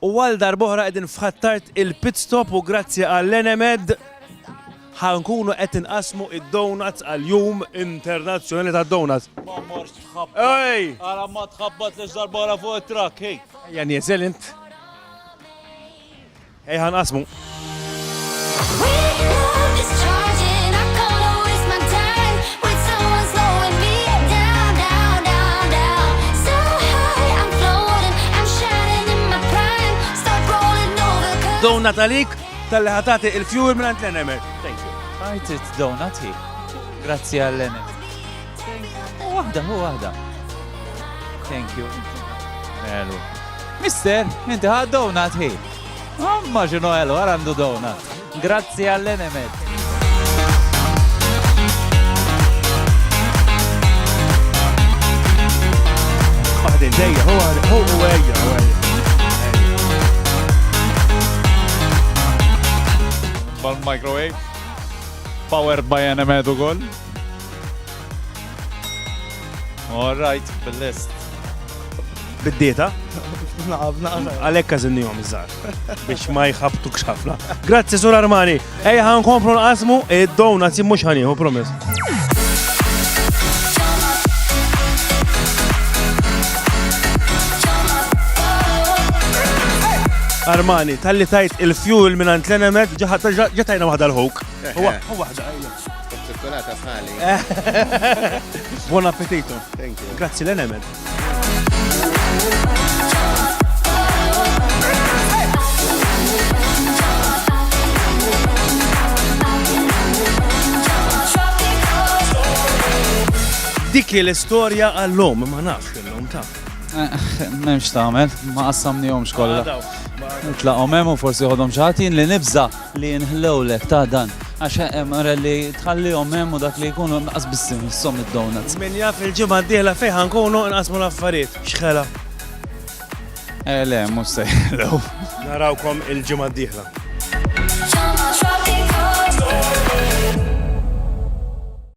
U għal darbohra qegħdin fħattart il-pit stop u grazzi għall-Enemed ħankunu qed inqasmu id-donuts għal-Jum Internazzjonali tad-Donuts. Ma morx tħabbat. Ej! Ara ma tħabbat li ġdarbora fuq it-trak, hej. Ejja nieżel int. Ej ħanqasmu. Donut għalik tal-li ħatati il-fuel minn l-Enemed. Thank you. Għajtit donut hi. Grazzi għall-Enem. Waħda. Thank you. Elu. Mister, inti ħad donut hi. Mamma ġinu elu, għarandu donut. Grazzi għall-Enemed. Waħdin dejja, hu għajja. Bal-microwave. Powered by Enemed ukoll. All right, bil-list. Bid-dieta? Għalek kazinnijom iż-żar. Biex ma jħabtu kxafna. Grazzi, Sur Armani. Ejja ħankomplu nqasmu id-donuts mhux ħanieħu, promess. Armani, tal-li tajt il-fuel minn l-Enemed ġetajna waħda l-ħok. Waħda, Ċokkolata bħali. Buon appetito. Thank you. Grazzi l-Enemed. Dik l-istorja għall-lum, ma nafx l-lum ta' Memx tamel, ma qassamnihomx kollha. Nitlaqhom hemm u forsi ħodhom xaħatin li nibża li nħllewlek ta' dan. Għax hemm li tħallihom hemm u dak li jkunu naqas bissim issom id-donuts. Min jaf il-ġimgħa d-dieħla fejn ħankunu nqasmu l-affarijiet. X'ħela. Le, mhux sejħlew. Narawkom il-ġimgħa d-dieħla.